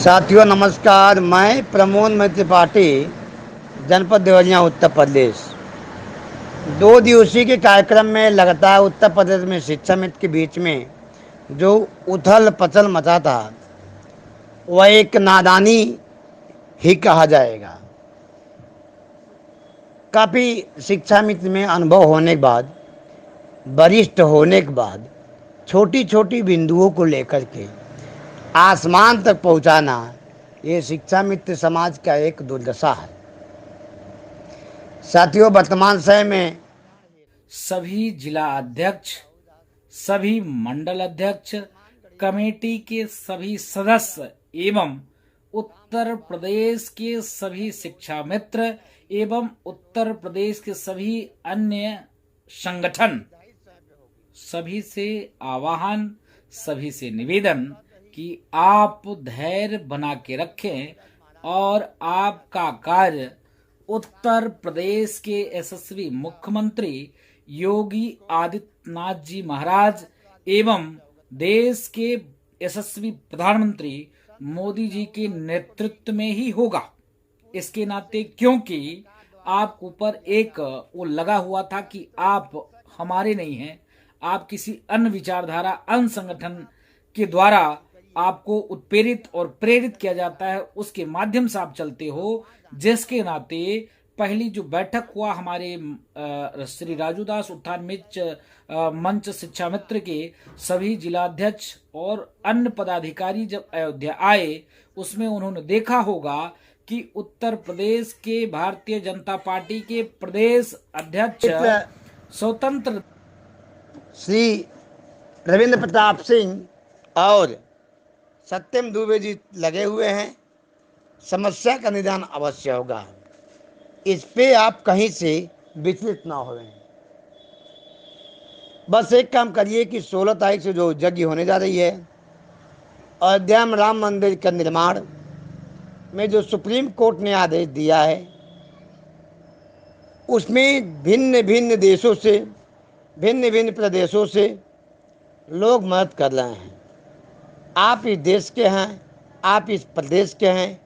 साथियों नमस्कार। मैं प्रमोद मैत्री त्रिपाठी, जनपद देवरिया, उत्तर प्रदेश। 2 दिवसीय के कार्यक्रम में लगातार उत्तर प्रदेश में शिक्षा मित्र के बीच में जो उथल पथल मचा था वह एक नादानी ही कहा जाएगा। काफ़ी शिक्षा मित्र में अनुभव होने के बाद, वरिष्ठ होने के बाद, छोटी छोटी बिंदुओं को लेकर के आसमान तक पहुंचाना, ये शिक्षा मित्र समाज का एक दुर्दशा है। साथियों, वर्तमान समय में सभी जिला अध्यक्ष, सभी मंडल अध्यक्ष, कमेटी के सभी सदस्य एवं उत्तर प्रदेश के सभी शिक्षा मित्र एवं उत्तर प्रदेश के सभी अन्य संगठन, सभी से आह्वान, सभी से निवेदन कि आप धैर्य बना के रखें और आपका कार्य उत्तर प्रदेश के यशस्वी मुख्यमंत्री योगी आदित्यनाथ जी महाराज एवं देश के यशस्वी प्रधानमंत्री मोदी जी के नेतृत्व में ही होगा। इसके नाते क्योंकि आप ऊपर एक वो लगा हुआ था कि आप हमारे नहीं हैं, आप किसी अन्य विचारधारा, अन्य संगठन के द्वारा आपको उत्प्रेरित और प्रेरित किया जाता है, उसके माध्यम से आप चलते हो। जिसके नाते पहली जो बैठक हुआ हमारे श्री राजूदास उत्थान मंच शिक्षा मित्र के सभी जिलाध्यक्ष और अन्य पदाधिकारी जब अयोध्या आए, उसमें उन्होंने देखा होगा कि उत्तर प्रदेश के भारतीय जनता पार्टी के प्रदेश अध्यक्ष स्वतंत्र श्री रविंद्र प्रताप सिंह और सत्यम दुबे जी लगे हुए हैं। समस्या का निदान अवश्य होगा। इस पे आप कहीं से विचलित ना हो। बस एक काम करिए कि 16 तारीख से जो यज्ञ होने जा रही है, अयोध्या में राम मंदिर का निर्माण में जो सुप्रीम कोर्ट ने आदेश दिया है, उसमें भिन्न भिन्न देशों से, भिन्न भिन्न प्रदेशों से लोग मदद कर रहे हैं। आप इस देश के हैं, आप इस प्रदेश के हैं।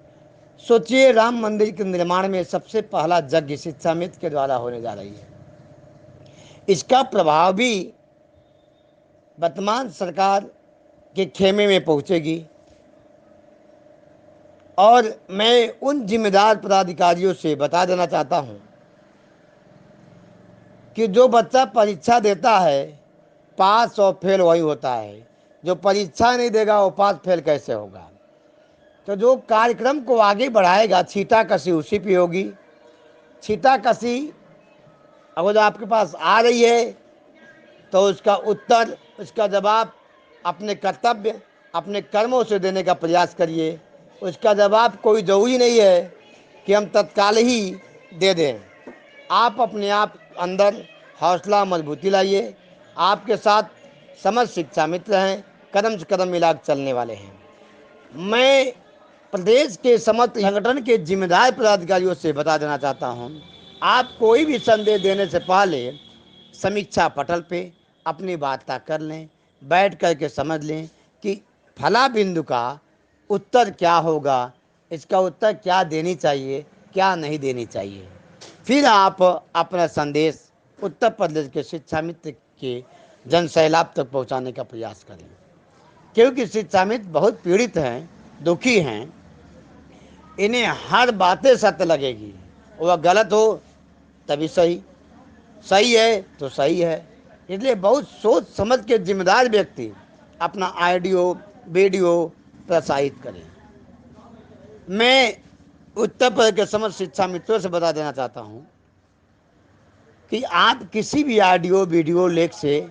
सोचिए, राम मंदिर के निर्माण में सबसे पहला यज्ञ शिक्षा मित्र के द्वारा होने जा रही है। इसका प्रभाव भी वर्तमान सरकार के खेमे में पहुंचेगी और मैं उन जिम्मेदार पदाधिकारियों से बता देना चाहता हूं कि जो बच्चा परीक्षा देता है, पास और फेल वही होता है। जो परीक्षा नहीं देगा वो पास फेल कैसे होगा। तो जो कार्यक्रम को आगे बढ़ाएगा, छीटा कसी उसी पे होगी। छीटा कसी अगर आपके पास आ रही है तो उसका उत्तर, उसका जवाब अपने कर्तव्य, अपने कर्मों से देने का प्रयास करिए। उसका जवाब कोई ज़रूरी नहीं है कि हम तत्काल ही दे दें। आप अपने आप अंदर हौसला, मजबूती लाइए। आपके साथ समस्त शिक्षा मित्र हैं, कदम से कदम मिला चलने वाले हैं। मैं प्रदेश के समस्त संगठन के जिम्मेदार पदाधिकारियों से बता देना चाहता हूं, आप कोई भी संदेश देने से पहले समीक्षा पटल पे अपनी वार्ता कर लें, बैठ कर के समझ लें कि फला बिंदु का उत्तर क्या होगा, इसका उत्तर क्या देनी चाहिए, क्या नहीं देनी चाहिए। फिर आप अपना संदेश उत्तर प्रदेश के शिक्षा मित्र के जन सैलाब तक पहुंचाने का प्रयास करें। क्योंकि शिक्षा मित्र बहुत पीड़ित हैं, दुखी हैं। इन्हें हर बातें सत्य लगेगी। वह गलत हो तभी सही, सही है तो सही है। इसलिए बहुत सोच समझ के जिम्मेदार व्यक्ति अपना ऑडियो वीडियो प्रसारित करें। मैं उत्तर प्रदेश के समस्त शिक्षा मित्रों से बता देना चाहता हूं कि आप किसी भी ऑडियो वीडियो लेख से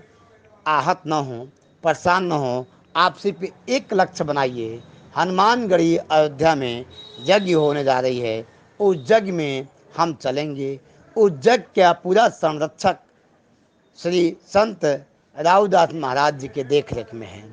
आहत न हो, परेशान न हो। आप सिर्फ एक लक्ष्य बनाइए। हनुमानगढ़ी अयोध्या में यज्ञ होने जा रही है, उस यज्ञ में हम चलेंगे। उस यज्ञ का पूरा संरक्षक श्री संत राउदास महाराज जी के देख रेख में हैं।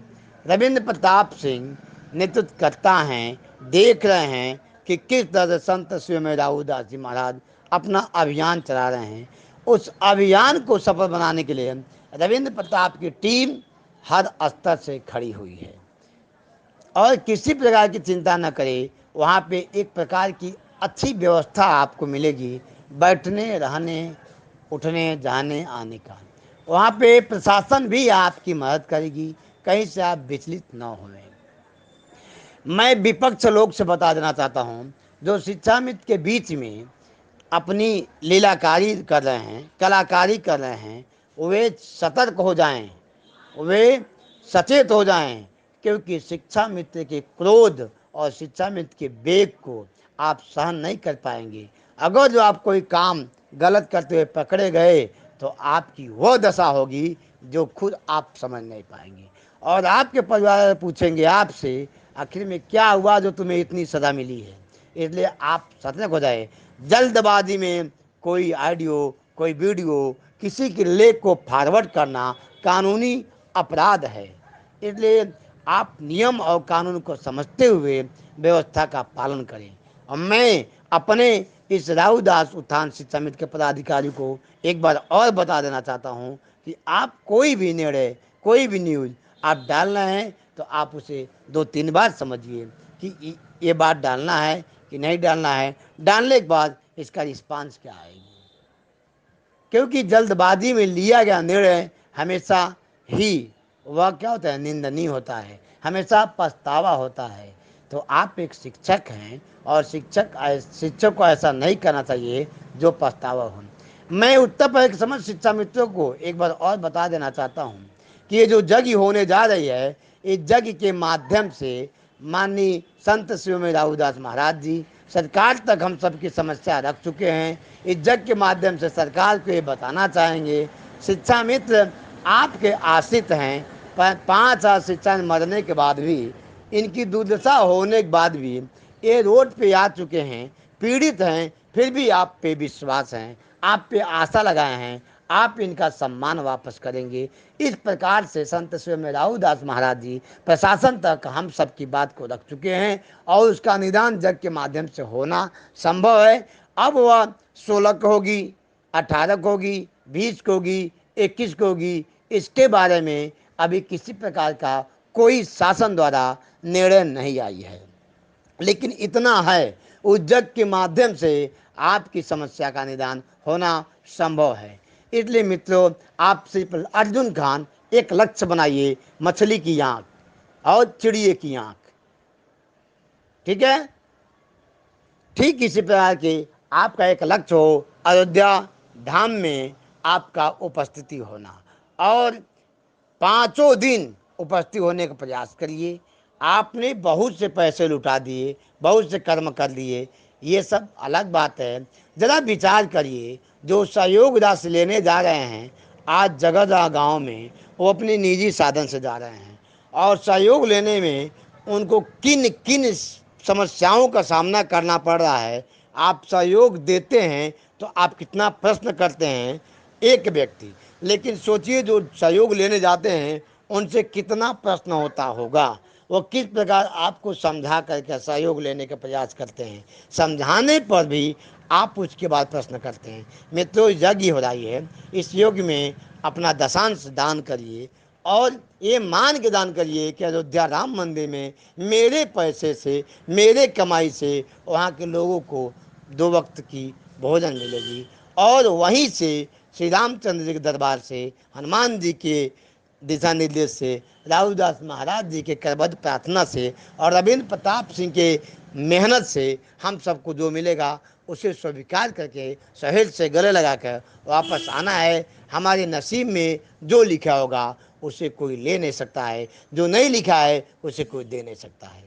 रविंद्र प्रताप सिंह नेतृत्व करता हैं, देख रहे हैं कि किस तरह से संत श्री राउदास जी महाराज अपना अभियान चला रहे हैं। उस अभियान को सफल बनाने के लिए रविंद्र प्रताप की टीम हर स्तर से खड़ी हुई है और किसी प्रकार की चिंता न करें। वहाँ पे एक प्रकार की अच्छी व्यवस्था आपको मिलेगी, बैठने, रहने, उठने, जाने, आने का। वहाँ पे प्रशासन भी आपकी मदद करेगी, कहीं से आप विचलित न होवें। मैं विपक्ष लोग से बता देना चाहता हूँ, जो शिक्षा मित्र के बीच में अपनी लीलाकारी कर रहे हैं, कलाकारी कर रहे हैं, वे सतर्क हो जाएं, वे सचेत हो जाएं, क्योंकि शिक्षा मित्र के क्रोध और शिक्षा मित्र के वेग को आप सहन नहीं कर पाएंगे। अगर जो आप कोई काम गलत करते हुए पकड़े गए तो आपकी वो दशा होगी जो खुद आप समझ नहीं पाएंगे, और आपके परिवार वाले पूछेंगे आपसे, आखिर में क्या हुआ जो तुम्हें इतनी सज़ा मिली है। इसलिए आप सतर्क हो जाए। जल्दबाजी में कोई ऑडियो, कोई वीडियो, किसी के लेख को फॉरवर्ड करना कानूनी अपराध है। इसलिए आप नियम और कानून को समझते हुए व्यवस्था का पालन करें। और मैं अपने इस राहुदास उत्थान शिक्षा मित्र के पदाधिकारी को एक बार और बता देना चाहता हूँ कि आप कोई भी निर्णय, कोई भी न्यूज़ आप डालना है तो आप उसे 2-3 बार समझिए कि ये बात डालना है कि नहीं डालना है। डालने के बाद इसका रिस्पांस क्या आएगी, क्योंकि जल्दबाजी में लिया गया निर्णय हमेशा ही वह क्या होता है, निंदनीय होता है, हमेशा पछतावा होता है। तो आप एक शिक्षक हैं और शिक्षक को ऐसा नहीं करना चाहिए जो पछतावा हो। मैं उत्तर प्रदेश के समस्त शिक्षा मित्रों को एक बार और बता देना चाहता हूँ कि ये जो यज्ञ होने जा रही है, इस यज्ञ के माध्यम से माननीय संत शिरोमणि राहुदास महाराज जी सरकार तक हम सबकी समस्या रख चुके हैं। इस यज्ञ के माध्यम से सरकार को ये बताना चाहेंगे, शिक्षा मित्र आपके आश्रित हैं, 5 साल शिक्षा में मरने के बाद भी, इनकी दुर्दशा होने के बाद भी ये रोड पे आ चुके हैं, पीड़ित हैं, फिर भी आप पे विश्वास हैं, आप पे आशा लगाए हैं, आप इनका सम्मान वापस करेंगे। इस प्रकार से संत शिरोमणि राहुदास महाराज जी प्रशासन तक हम सबकी बात को रख चुके हैं और उसका निदान यज्ञ के माध्यम से होना संभव है। अब वह 16 को होगी, 18 को होगी, 20 को होगी, 21 को होगी, इसके बारे में अभी किसी प्रकार का कोई शासन द्वारा निर्णय नहीं आई है। लेकिन इतना है, उस यज्ञ के माध्यम से आपकी समस्या का निदान होना संभव है। इसलिए मित्रों, आप सिर्फ अर्जुन खान एक लक्ष्य बनाइए, मछली की आंख और चिड़िए की आंख, ठीक है। ठीक इसी प्रकार के आपका एक लक्ष्य हो अयोध्या धाम में आपका उपस्थिति होना, और 5 दिन उपस्थित होने का प्रयास करिए। आपने बहुत से पैसे लुटा दिए, बहुत से कर्म कर लिए, ये सब अलग बात है। ज़रा विचार करिए, जो सहयोग राशि लेने जा रहे हैं आज जगह गांव में, वो अपने निजी साधन से जा रहे हैं, और सहयोग लेने में उनको किन किन समस्याओं का सामना करना पड़ रहा है। आप सहयोग देते हैं तो आप कितना प्रश्न करते हैं एक व्यक्ति, लेकिन सोचिए जो सहयोग लेने जाते हैं उनसे कितना प्रश्न होता होगा, वो किस प्रकार आपको समझा करके सहयोग लेने का प्रयास करते हैं, समझाने पर भी आप उसके बाद प्रश्न करते हैं। मित्रों, यज्ञ हो रही है, इस योग में अपना दशांश दान करिए और ये मान के दान करिए कि अयोध्या राम मंदिर में मेरे पैसे से, मेरे कमाई से वहाँ के लोगों को 2 वक्त की भोजन मिलेगी, और वहीं से श्री रामचंद्र जी के दरबार से, हनुमान जी के दिशा निर्देश से, राहुदास महाराज जी के करबद्ध प्रार्थना से और रविंद्र प्रताप सिंह के मेहनत से हम सबको जो मिलेगा उसे स्वीकार करके सहेज से गले लगाकर वापस आना है। हमारे नसीब में जो लिखा होगा उसे कोई ले नहीं सकता है, जो नहीं लिखा है उसे कोई दे नहीं सकता है।